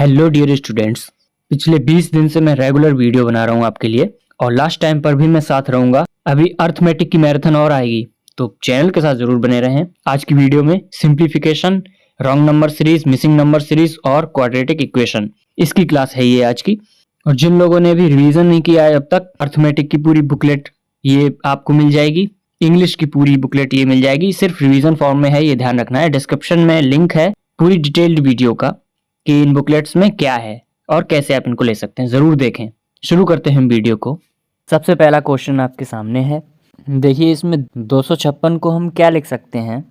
Hello dear students, पिछले 20 दिन से मैं रेगुलर वीडियो बना रहा हूँ आपके लिए और लास्ट टाइम पर भी मैं साथ रहूंगा। अभी अर्थमेटिक की मैराथन और आएगी तो चैनल के साथ जरूर बने रहें। आज की वीडियो में simplification, wrong number series, missing number series और क्वाड्रेटिक इक्वेशन, इसकी क्लास है ये आज की। और जिन लोगों ने भी रिवीजन नहीं किया है अब तक, अर्थमेटिक की पूरी बुकलेट ये आपको मिल जाएगी, इंग्लिश की पूरी बुकलेट ये मिल जाएगी, सिर्फ रिवीजन फॉर्म में है, ये ध्यान रखना है। डिस्क्रिप्शन में लिंक है पूरी डिटेल्ड वीडियो का कि इन बुकलेट्स में क्या है और कैसे आप इनको ले सकते हैं, जरूर देखें। शुरू करते हैं वीडियो को। सबसे पहला क्वेश्चन आपके सामने है, देखिए इसमें 256 को हम क्या लिख सकते हैं,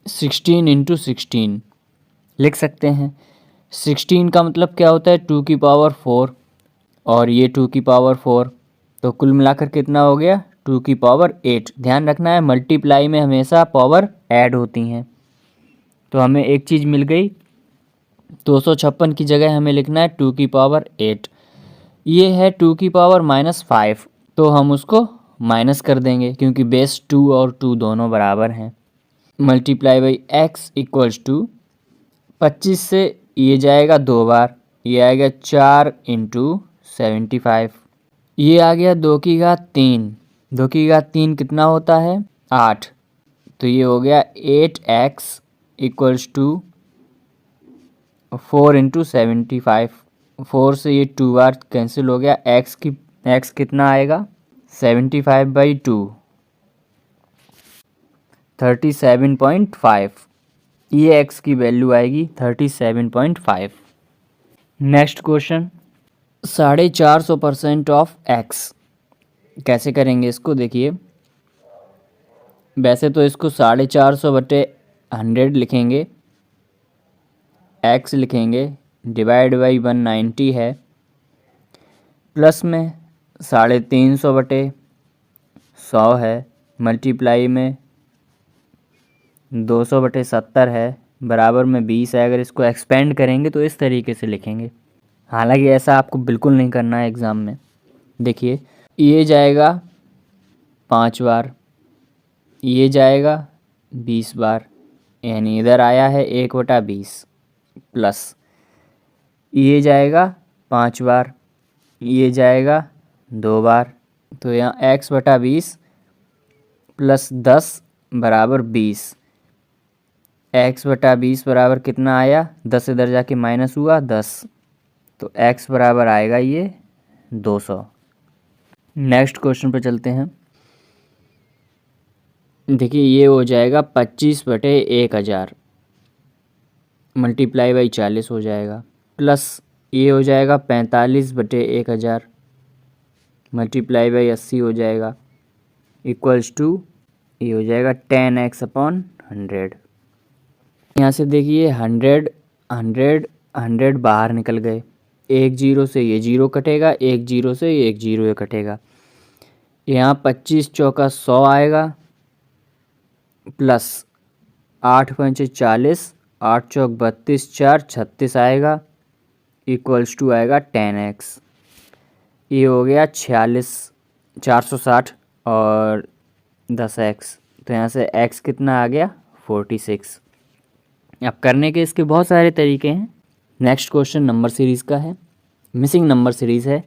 16 इंटू 16 लिख सकते हैं। 16 का मतलब क्या होता है, 2 की पावर 4 और ये 2 की पावर 4, तो कुल मिलाकर कितना हो गया, 2 की पावर 8। ध्यान रखना है मल्टीप्लाई में हमेशा पावर ऐड होती हैं। तो हमें एक चीज़ मिल गई, 256 की जगह हमें लिखना है 2 की पावर 8। ये है 2 की पावर -5, तो हम उसको माइनस कर देंगे क्योंकि बेस 2 और 2 दोनों बराबर हैं। Multiply by x equals to 25 से ये जाएगा 2 बार, ये आएगा 4 इंटू 75। ये आ गया 2 की घात 3, 2 की घात 3 कितना होता है, 8। तो ये हो गया 8x इक्वल्स टू 4 इंटू 75। 4 से ये 2 बार कैंसिल हो गया, x कितना आएगा, 75/2, 37.5। ये x की वैल्यू आएगी 37.5। नेक्स्ट क्वेश्चन, 450% ऑफ x कैसे करेंगे इसको, देखिए वैसे तो इसको 450/100 लिखेंगे, x लिखेंगे, डिवाइड बाई 190 है, प्लस में 350/100 है, मल्टीप्लाई में 200/70 है, बराबर में 20 है। अगर इसको एक्सपेंड करेंगे तो इस तरीके से लिखेंगे। हालांकि ऐसा आपको बिल्कुल नहीं करना है एग्ज़ाम में। देखिए ये जाएगा 5 बार, ये जाएगा 20 बार, यानी इधर आया है 1/20, प्लस ये जाएगा 5 बार, ये जाएगा 2 बार, तो यहाँ x/20 प्लस 10 बराबर 20। x/20 बराबर कितना आया, 10 इधर जाके माइनस हुआ 10, तो x बराबर आएगा ये 200। नेक्स्ट क्वेश्चन पे चलते हैं। देखिए ये हो जाएगा 25/1000, मल्टीप्लाई बाई 40 हो जाएगा, प्लस ये हो जाएगा 45/1000, मल्टीप्लाई बाई 80 हो जाएगा, इक्वल्स टू ये हो जाएगा 10x/100। यहाँ से देखिए 100 बाहर निकल गए, एक जीरो से ये जीरो कटेगा, एक जीरो से ये एक जीरो कटेगा। यहाँ 25 चौका 100 आएगा, प्लस 8 पंचे 40, 8 चौक 32, 4 36 आएगा, इक्वल्स टू आएगा 10x। ये हो गया 460 और 10x, तो यहाँ से x कितना आ गया, 46। अब करने के इसके बहुत सारे तरीके हैं। नेक्स्ट क्वेश्चन नंबर सीरीज़ का है, मिसिंग नंबर सीरीज़ है।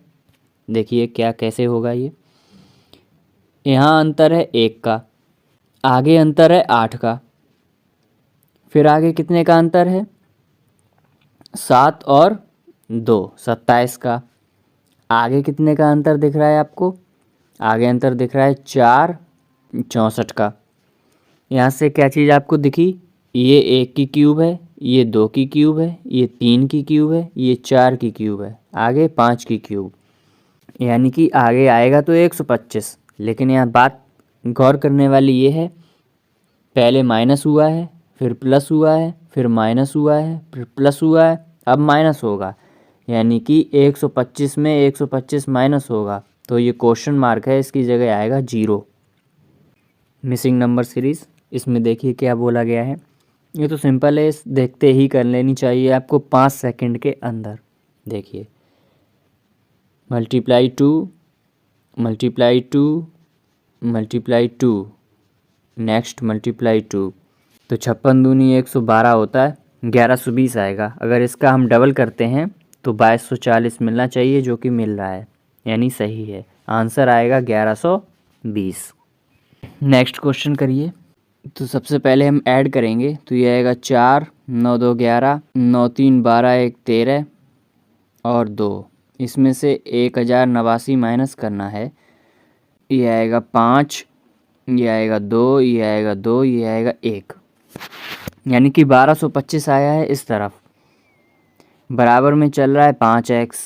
देखिए क्या कैसे होगा ये, यहाँ अंतर है 1 का, आगे अंतर है 8 का, फिर आगे कितने का अंतर है, 7 और 2, 27 का। आगे कितने का अंतर दिख रहा है आपको, आगे अंतर दिख रहा है 4, 64 का। यहाँ से क्या चीज़ आपको दिखी, ये 1 की क्यूब है, ये 2 की क्यूब है, ये 3 की क्यूब है, ये 4 की क्यूब है, आगे 5 की क्यूब, यानी कि आगे आएगा तो 125। लेकिन यहाँ बात गौर करने वाली ये है, पहले माइनस हुआ है, फिर प्लस हुआ है, फिर माइनस हुआ है, फिर प्लस हुआ है, अब माइनस होगा, यानी कि 125 में 125 माइनस होगा, तो ये क्वेश्चन मार्क है, इसकी जगह आएगा 0। मिसिंग नंबर सीरीज़, इसमें देखिए क्या बोला गया है, ये तो सिंपल है, देखते ही कर लेनी चाहिए आपको 5 सेकंड के अंदर। देखिए multiply 2 multiply 2 multiply 2, next multiply 2, तो 56 दूनी 112 होता है, 1120 आएगा। अगर इसका हम डबल करते हैं तो 2240 मिलना चाहिए, जो कि मिल रहा है, यानी सही है। आंसर आएगा 1120। नेक्स्ट क्वेश्चन करिए। तो सबसे पहले हम ऐड करेंगे, तो ये आएगा 4, 9 2 11, 9 3 12, 1 13 और 2। इसमें से 1089 माइनस करना है। ये आएगा 5, ये आएगा 2, ये आएगा 2, ये आएगा 1, यानी कि 1225 आया है इस तरफ। बराबर में चल रहा है 5x।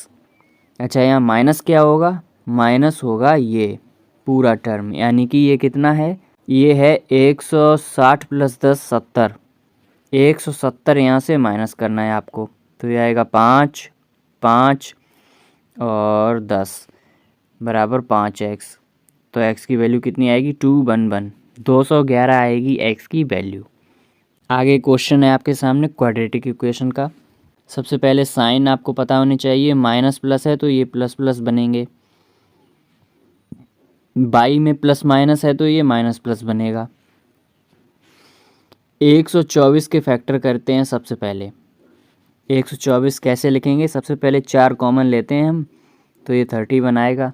अच्छा, यहाँ माइनस क्या होगा? माइनस होगा ये पूरा टर्म, यानी कि ये कितना है? ये है 160 प्लस 10 70। 170 यहाँ से माइनस करना है आपको, तो ये आएगा 5, 5 और 10 बराबर 5x। तो x की वैल्यू कितनी आएगी? 211, 211 आएगी x की वैल्यू। आगे क्वेश्चन है आपके सामने क्वाड्रेटिक इक्वेशन का। सबसे पहले साइन आपको पता होनी चाहिए, माइनस प्लस है तो ये प्लस प्लस बनेंगे, बाई में प्लस माइनस है तो ये माइनस प्लस बनेगा। 124 के फैक्टर करते हैं सबसे पहले। 124 कैसे लिखेंगे? सबसे पहले 4 कॉमन लेते हैं हम, तो ये 31 आएगा।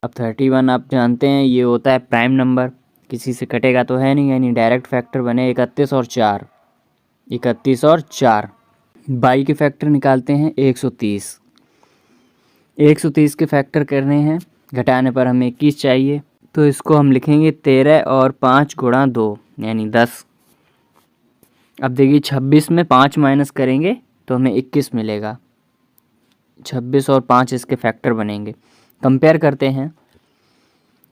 अब 31 आप जानते हैं ये होता है प्राइम नंबर, किसी से कटेगा तो है नहीं, यानी डायरेक्ट फैक्टर बने 31 और 4, 31 और 4। बाई के फैक्टर निकालते हैं 130। 130 के फैक्टर करने हैं, घटाने पर हमें 21 चाहिए, तो इसको हम लिखेंगे 13 और 5 गुणा 2 यानी 10। अब देखिए 26 में 5 माइनस करेंगे तो हमें 21 मिलेगा। 26 और 5 इसके फैक्टर बनेंगे। कंपेयर करते हैं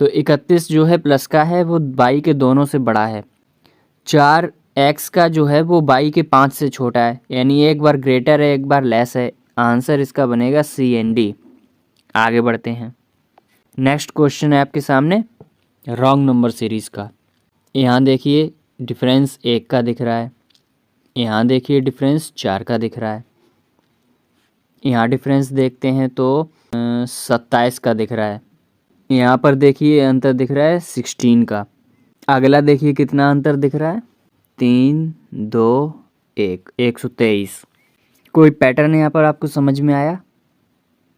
तो 31 जो है प्लस का है वो बाई के दोनों से बड़ा है। 4x का जो है वो बाई के 5 से छोटा है, यानी एक बार ग्रेटर है एक बार लेस है। आंसर इसका बनेगा CND। आगे बढ़ते हैं। नेक्स्ट क्वेश्चन है आपके सामने रॉन्ग नंबर सीरीज़ का। यहाँ देखिए डिफरेंस 1 का दिख रहा है, यहाँ देखिए डिफरेंस 4 का दिख रहा है, यहाँ डिफरेंस देखते हैं तो 27 का दिख रहा है, यहाँ पर देखिए अंतर दिख रहा है 16 का। अगला देखिए कितना अंतर दिख रहा है? 3 2 1, 123। कोई पैटर्न यहाँ पर आपको समझ में आया?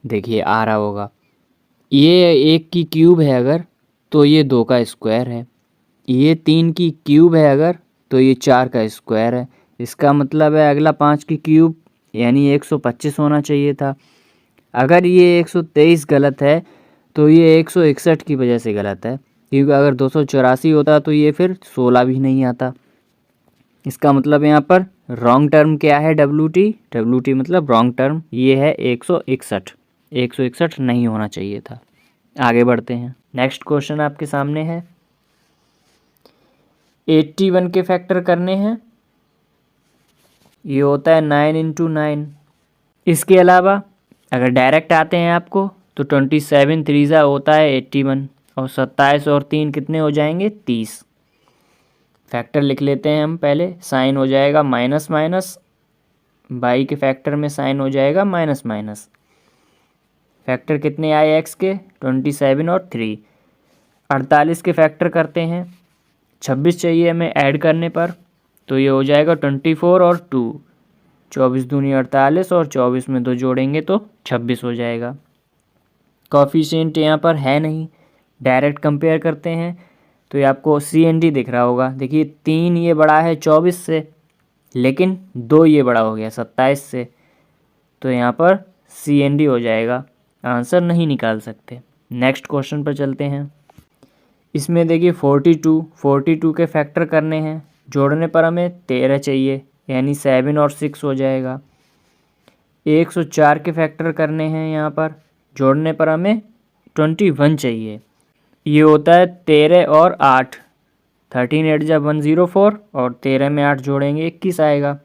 देखिए आ रहा होगा। ये 1 की क्यूब है अगर, तो ये 2 का स्क्वायर है। ये 3 की क्यूब है अगर, तो ये 4 का स्क्वायर है। इसका मतलब है अगला 5 की क्यूब, यानी 125 होना चाहिए था। अगर ये 123 गलत है तो ये 161 की वजह से गलत है, क्योंकि अगर 284 होता तो ये फिर 16 भी नहीं आता। इसका मतलब यहाँ पर रॉन्ग टर्म क्या है? WT मतलब रॉन्ग टर्म, ये है 161। 161 नहीं होना चाहिए था। आगे बढ़ते हैं। नेक्स्ट क्वेश्चन आपके सामने है 81 के फैक्टर करने हैं। ये होता है 9 × 9। इसके अलावा अगर डायरेक्ट आते हैं आपको तो 27 3 होता है 81, और 27 और 3 कितने हो जाएंगे? 30। फैक्टर लिख लेते हैं हम पहले। साइन हो जाएगा माइनस माइनस, बाई के फैक्टर में साइन हो जाएगा माइनस माइनस। फैक्टर कितने आए x के? 27 और 3। 48 के फैक्टर करते हैं। 26 चाहिए हमें ऐड करने पर, तो ये हो जाएगा 24 और 2, 24 दूनी 48 और 24 में 2 जोड़ेंगे तो 26 हो जाएगा। कोफिशिएंट यहाँ पर है नहीं, डायरेक्ट कंपेयर करते हैं तो ये आपको CND दिख रहा होगा। देखिए 3 ये बड़ा है 24 से, लेकिन 2 ये बड़ा हो गया 27 से, तो यहाँ पर CND हो जाएगा। आंसर नहीं निकाल सकते। नेक्स्ट क्वेश्चन पर चलते हैं। इसमें देखिए 42 के फैक्टर करने हैं, जोड़ने पर हमें 13 चाहिए, यानी 7 और 6 हो जाएगा। 104 के फैक्टर करने हैं यहाँ पर, जोड़ने पर हमें 21 चाहिए। ये होता है 13 और 8, 13 8 जा 104 और 13 में 8 जोड़ेंगे 21 आएगा।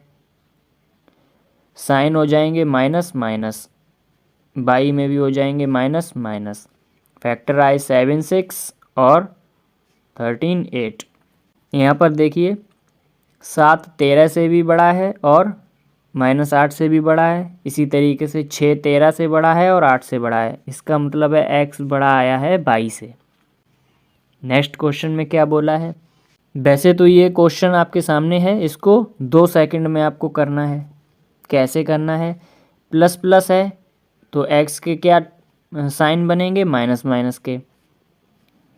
साइन हो जाएंगे माइनस माइनस, बाई में भी हो जाएंगे माइनस माइनस। फैक्टर आए 7 6 और 13 8। यहाँ पर देखिए 7 13 से भी बड़ा है और -8 से भी बड़ा है। इसी तरीके से 6 13 से बड़ा है और 8 से बड़ा है। इसका मतलब है x बड़ा आया है 22 से। नेक्स्ट क्वेश्चन में क्या बोला है? वैसे तो ये क्वेश्चन आपके सामने है, इसको 2 सेकंड में आपको करना है। कैसे करना है? प्लस प्लस है तो x के क्या साइन बनेंगे, माइनस माइनस के।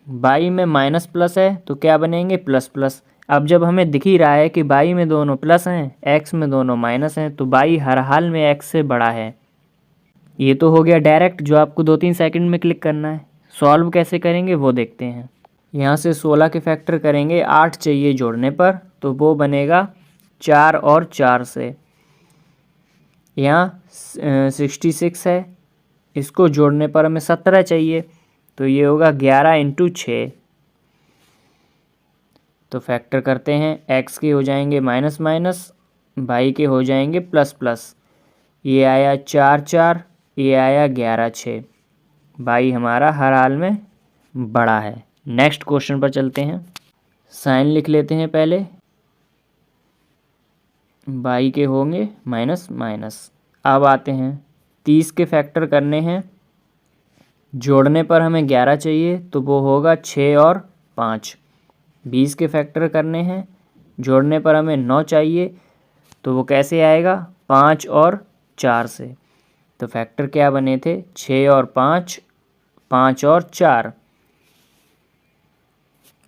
बाई में माइनस प्लस है तो क्या बनेंगे, प्लस प्लस। अब जब हमें दिख ही रहा है कि बाई में दोनों प्लस हैं, x में दोनों माइनस हैं, तो बाई हर हाल में x से बड़ा है। ये तो हो गया डायरेक्ट, जो आपको 2-3 सेकंड में क्लिक करना है। सॉल्व कैसे करेंगे वो देखते हैं। यहाँ से 16 के फैक्टर करेंगे, 8 चाहिए जोड़ने पर, तो वो बनेगा 4 और 4 से। यहाँ 66 है, इसको जोड़ने पर हमें 17 चाहिए, तो ये होगा 11 इंटू 6। तो फैक्टर करते हैं, x के हो जाएंगे माइनस माइनस, बाई के हो जाएंगे प्लस प्लस। ये आया 4 4, ये आया 11 6। बाई हमारा हर हाल में बड़ा है। नेक्स्ट क्वेश्चन पर चलते हैं। साइन लिख लेते हैं पहले, बाई के होंगे माइनस माइनस। अब आते हैं 30 के फैक्टर करने हैं, जोड़ने पर हमें 11 चाहिए, तो वो होगा 6 और 5। 20 के फैक्टर करने हैं, जोड़ने पर हमें 9 चाहिए, तो वो कैसे आएगा, 5 और 4 से। तो फैक्टर क्या बने थे, 6 और 5, 5 और 4।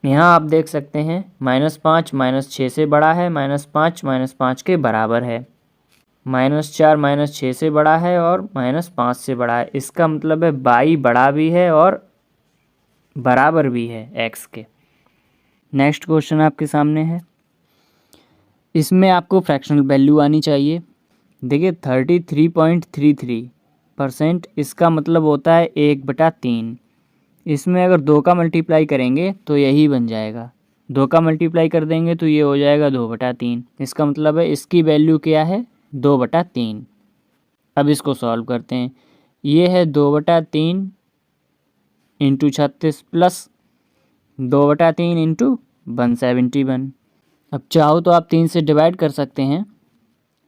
यहाँ आप देख सकते हैं -5 -6 से बड़ा है, -5 -5 के बराबर है, -4 -6 से बड़ा है और -5 से बड़ा है। इसका मतलब है बाई बड़ा भी है और बराबर भी है x के। नेक्स्ट क्वेश्चन आपके सामने है, इसमें आपको फ्रैक्शनल वैल्यू आनी चाहिए। देखिए 33.33%, इसका मतलब होता है 1/3। इसमें अगर 2 का मल्टीप्लाई करेंगे तो यही बन जाएगा, 2 का मल्टीप्लाई कर देंगे तो ये हो जाएगा 2/3। इसका मतलब है इसकी वैल्यू क्या है, 2/3। अब इसको सॉल्व करते हैं, ये है 2/3 इंटू 36 प्लस 2/3 इंटू 171। अब चाहो तो आप 3 से डिवाइड कर सकते हैं,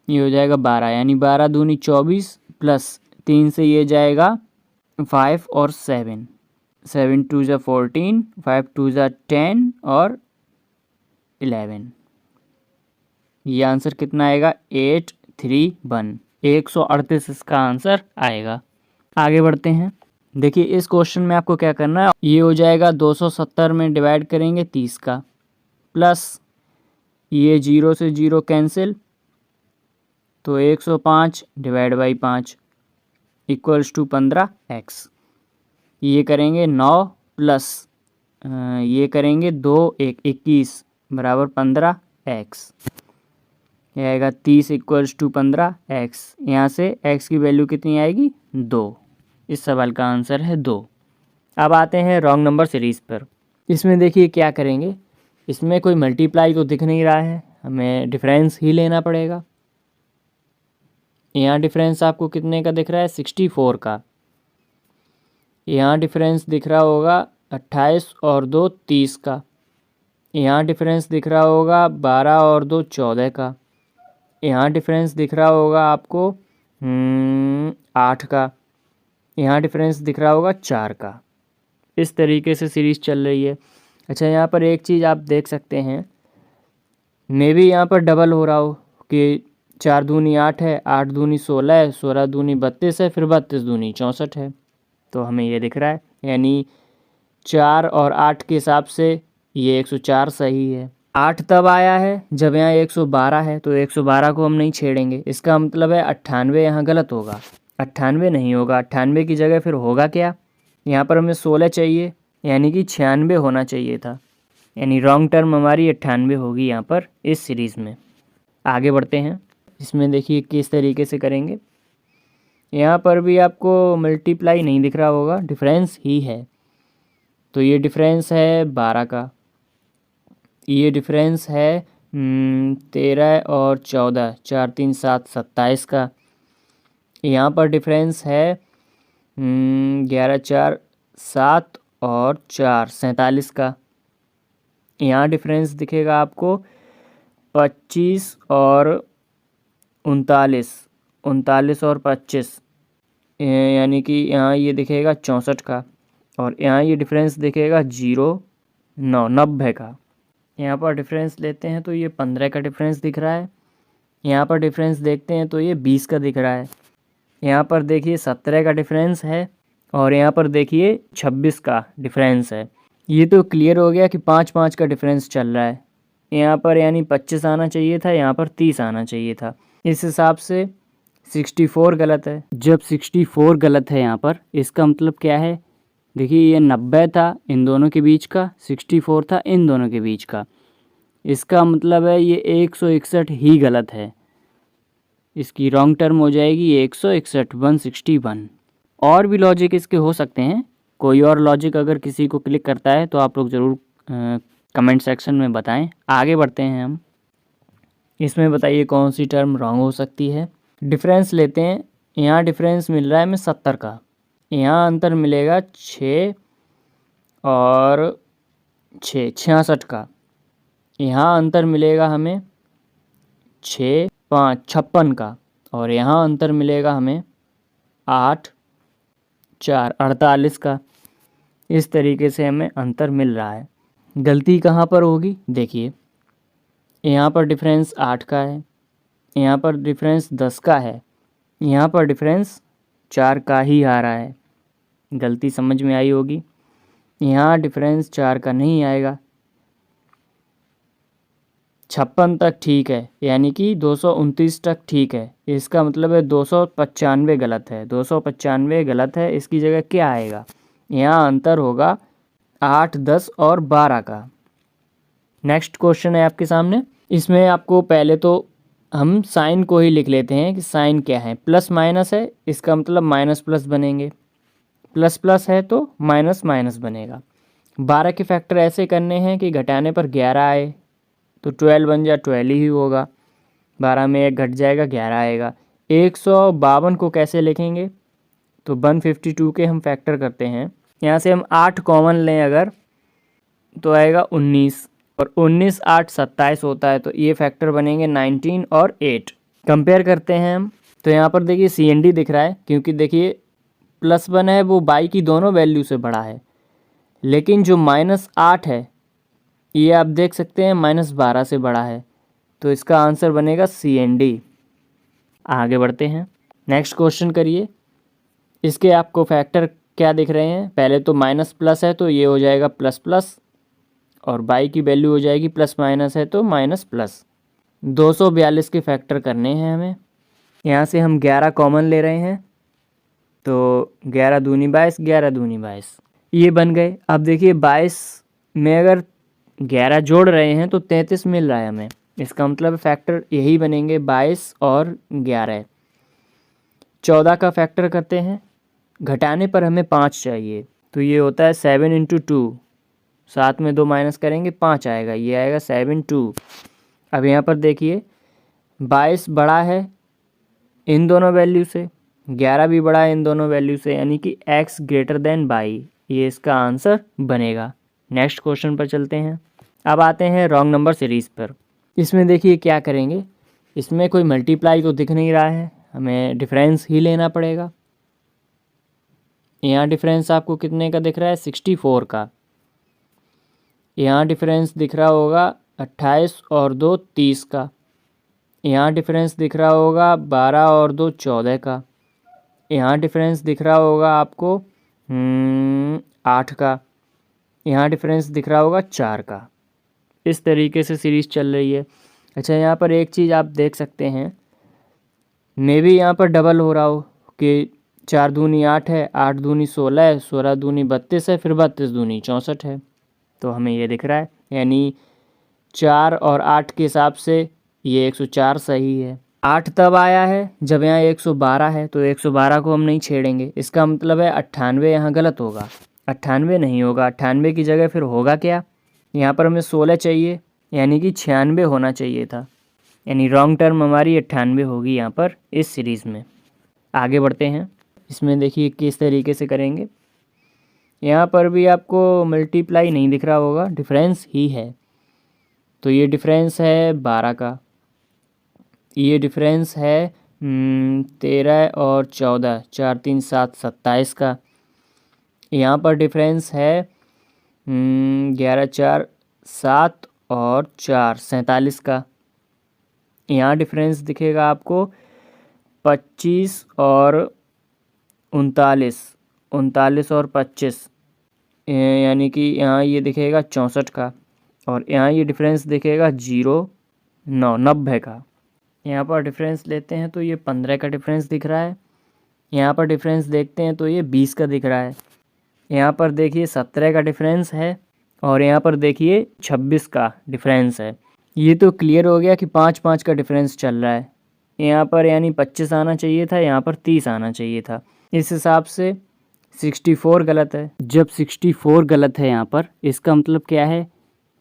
ये हो जाएगा 12, यानी 12 दूनी 24 प्लस 3 से ये जाएगा 5 और 7, 7 2 ज़ा 14, 5 2 ज़ा 10 और 11। ये आंसर कितना आएगा, 831, 138 इसका आंसर आएगा। आगे बढ़ते हैं। देखिए इस क्वेश्चन में आपको क्या करना है, ये हो जाएगा 270 में डिवाइड करेंगे 30 का, प्लस ये 0 से 0 कैंसिल, तो 105 divide by 5 equals to 15x। ये करेंगे 9 प्लस ये करेंगे 2 1 21 बराबर 15x। यह आएगा 30 इक्वल्स टू 15x। यहाँ से x की वैल्यू कितनी आएगी, 2। इस सवाल का आंसर है 2। अब आते हैं रॉन्ग नंबर सीरीज़ पर। इसमें देखिए क्या करेंगे, इसमें कोई मल्टीप्लाई तो दिख नहीं रहा है, हमें डिफरेंस ही लेना पड़ेगा। यहाँ डिफरेंस आपको कितने का दिख रहा है, 64 का। यहाँ डिफरेंस दिख रहा होगा 28 और 2 30 का। यहाँ डिफरेंस दिख रहा होगा 12 और 2 14 का। यहाँ डिफरेंस दिख रहा होगा आपको 8 का। यहाँ डिफरेंस दिख रहा होगा 4 का। इस तरीके से सीरीज़ चल रही है। अच्छा, यहाँ पर एक चीज़ आप देख सकते हैं, मे भी यहाँ पर डबल हो रहा हो कि 4 दूनी 8 है, 8 दूनी 16 है, 16 दूनी 32 है, फिर 32 दूनी 64 है। तो हमें ये दिख रहा है, यानी 4 और 8 के हिसाब से ये 104 सही है। 8 तब आया है जब यहाँ 112 है, तो 112 को हम नहीं छेड़ेंगे। इसका मतलब है 98 यहाँ गलत होगा, 98 नहीं होगा। 98 की जगह फिर होगा क्या, यहाँ पर हमें 16 चाहिए, यानी कि 96 होना चाहिए था। यानी रॉन्ग टर्म हमारी 98 होगी यहाँ पर इस सीरीज़ में। आगे बढ़ते हैं। इसमें देखिए किस तरीके से करेंगे। यहाँ पर भी आपको मल्टीप्लाई नहीं दिख रहा होगा, डिफरेंस ही है। तो ये डिफरेंस है 12 का, ये डिफरेंस है 13 और 14, 4 3 7 27 का। यहाँ पर डिफरेंस है 11 4 7 और 4 47 का। यहाँ डिफरेंस दिखेगा आपको 25 और 39, 39 और 25, यानी कि यहाँ ये दिखेगा 64 का। और यहाँ ये डिफरेंस दिखेगा 0 9 90 का। यहाँ पर डिफरेंस लेते हैं तो ये 15 का डिफरेंस दिख रहा है। यहाँ पर डिफरेंस देखते हैं तो ये 20 का दिख रहा है। यहाँ पर देखिए 17 का डिफरेंस है और यहाँ पर देखिए 26 का डिफरेंस है। ये तो क्लियर हो गया कि 5-5 का डिफरेंस चल रहा है। यहाँ पर यानी 25 आना चाहिए था, यहाँ पर 30 आना चाहिए था। इस हिसाब से 64 गलत है। जब 64 गलत है यहाँ पर, इसका मतलब क्या है? देखिए ये 90 था इन दोनों के बीच का, 64 था इन दोनों के बीच का। इसका मतलब है ये 161 ही गलत है। इसकी रॉन्ग टर्म हो जाएगी 161, 161। और भी लॉजिक इसके हो सकते हैं। कोई और लॉजिक अगर किसी को क्लिक करता है तो आप लोग ज़रूर कमेंट सेक्शन में बताएं। आगे बढ़ते हैं हम। इसमें बताइए कौन सी टर्म रॉन्ग हो सकती है। डिफरेंस लेते हैं। यहाँ डिफरेंस मिल रहा है हमें 70 का, यहाँ अंतर मिलेगा 6 और 6 66 का। यहाँ अंतर मिलेगा हमें 6 5 56 का और यहाँ अंतर मिलेगा हमें 8 4 48 का। इस तरीके से हमें अंतर मिल रहा है। गलती कहाँ पर होगी? देखिए यहाँ पर डिफरेंस 8 का है, यहाँ पर डिफरेंस 10 का है, यहाँ पर डिफरेंस 4 का ही आ रहा है। गलती समझ में आई होगी। यहाँ डिफरेंस 4 का नहीं आएगा। 56 तक ठीक है, यानी कि 229 तक ठीक है। इसका मतलब है 295 गलत है। 295 गलत है। इसकी जगह क्या आएगा? यहाँ अंतर होगा 8 10 और 12 का। नेक्स्ट क्वेश्चन है आपके सामने। इसमें आपको पहले तो हम साइन को ही लिख लेते हैं कि साइन क्या है। प्लस माइनस है, इसका मतलब माइनस प्लस बनेंगे। प्लस प्लस है तो माइनस माइनस बनेगा। 12 के फैक्टर ऐसे करने हैं कि घटाने पर 11 आए, तो 12 बन जाए 12 ही होगा। 12 में 1 घट जाएगा, 11 आएगा। 152 को कैसे लिखेंगे? तो 152 के हम फैक्टर करते हैं। यहाँ से हम 8 कॉमन लें अगर, तो आएगा 19 और 19 8 27 होता है। तो ये फैक्टर बनेंगे 19 और 8। कंपेयर करते हैं हम, तो यहाँ पर देखिए CND दिख रहा है, क्योंकि देखिए +1 है वो बाई की दोनों वैल्यू से बड़ा है। लेकिन जो -8 है ये आप देख सकते हैं -12 से बड़ा है। तो इसका आंसर बनेगा CND। आगे बढ़ते हैं। नेक्स्ट क्वेश्चन करिए। इसके आपको फैक्टर क्या दिख रहे हैं? पहले तो माइनस प्लस है तो ये हो जाएगा प्लस प्लस, और बाई की वैल्यू हो जाएगी प्लस माइनस है तो माइनस प्लस। 242 के फैक्टर करने हैं हमें। यहाँ से हम 11 कॉमन ले रहे हैं, तो 11 दूनी 22, 11 दूनी 22 ये बन गए। अब देखिए 22 में अगर 11 जोड़ रहे हैं तो 33 मिल रहा है हमें। इसका मतलब फैक्टर यही बनेंगे 22 और 11। 14 का फैक्टर करते हैं। घटाने पर हमें 5 चाहिए, तो ये होता है 7 × 2। 7 में 2 माइनस करेंगे 5 आएगा, ये आएगा 7 2। अब यहाँ पर देखिए 22 बड़ा है इन दोनों वैल्यू से, 11 भी बड़ा है इन दोनों वैल्यू से, यानी कि x ग्रेटर देन बाई। ये इसका आंसर बनेगा। नेक्स्ट क्वेश्चन पर चलते हैं। अब आते हैं रॉन्ग नंबर सीरीज़ पर। इसमें देखिए क्या करेंगे। इसमें कोई मल्टीप्लाई तो दिख नहीं रहा है, हमें डिफरेंस ही लेना पड़ेगा। यहाँ डिफरेंस आपको कितने का दिख रहा है? 64 का। यहाँ डिफरेंस दिख रहा होगा 28 और 2 30 का। यहाँ डिफरेंस दिख रहा होगा 12 और 2 14 का। यहाँ डिफरेंस दिख रहा होगा आपको 8 का। यहाँ डिफरेंस दिख रहा होगा 4 का। इस तरीके से सीरीज़ चल रही है। अच्छा, यहाँ पर एक चीज़ आप देख सकते हैं, मे भी यहाँ पर डबल हो रहा हो कि 4 दूनी 8 है, 8 दूनी 16 है, 16 दूनी 32 है, फिर 32 दूनी 64 है। तो हमें ये दिख रहा है, यानी 4 और 8 के हिसाब से ये 104 सही है। 8 तब आया है जब यहाँ 112 है, तो 112 को हम नहीं छेड़ेंगे। इसका मतलब है 98 यहाँ गलत होगा। 98 नहीं होगा। 98 की जगह फिर होगा क्या? यहाँ पर हमें 16 चाहिए, यानी कि 96 होना चाहिए था। यानी रॉन्ग टर्म हमारी 98 होगी यहाँ पर इस सीरीज़ में। आगे बढ़ते हैं। इसमें देखिए किस तरीके से करेंगे। यहाँ पर भी आपको मल्टीप्लाई नहीं दिख रहा होगा, डिफरेंस ही है। तो ये डिफरेंस है 12 का, ये डिफरेंस है 13 और 14, 4 3 7 27 का। यहाँ पर डिफरेंस है 11 4 7 और 4 47 का। यहाँ डिफरेंस दिखेगा आपको 25 और 39, 39 और 25, यानी कि यहाँ ये दिखेगा 64 का, और यहाँ ये डिफरेंस दिखेगा 90 का। यहाँ पर डिफरेंस लेते हैं तो ये 15 का डिफरेंस दिख रहा है। यहाँ पर डिफरेंस देखते हैं तो ये 20 का दिख रहा है। यहाँ पर देखिए 17 का डिफरेंस है, और यहाँ पर देखिए 26 का डिफरेंस है। ये तो क्लियर हो गया कि 5-5 का डिफरेंस चल रहा है। यहाँ पर यानी 25 आना चाहिए था, यहाँ पर 30 आना चाहिए था। इस हिसाब से 64 गलत है। जब 64 गलत है यहाँ पर, इसका मतलब क्या है?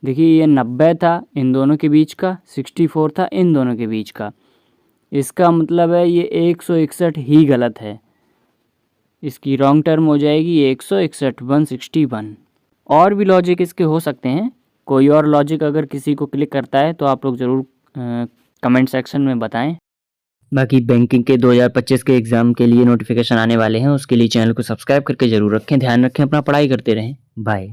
देखिए ये 90 था इन दोनों के बीच का, 64 था इन दोनों के बीच का। इसका मतलब है ये 161 ही गलत है। इसकी रॉन्ग टर्म हो जाएगी 161, 161। और भी लॉजिक इसके हो सकते हैं। कोई और लॉजिक अगर किसी को क्लिक करता है तो आप लोग ज़रूर कमेंट सेक्शन में बताएं। बाकी बैंकिंग के 2025 के एग्ज़ाम के लिए नोटिफिकेशन आने वाले हैं, उसके लिए चैनल को सब्सक्राइब करके ज़रूर रखें। ध्यान रखें, अपना पढ़ाई करते रहें। बाय।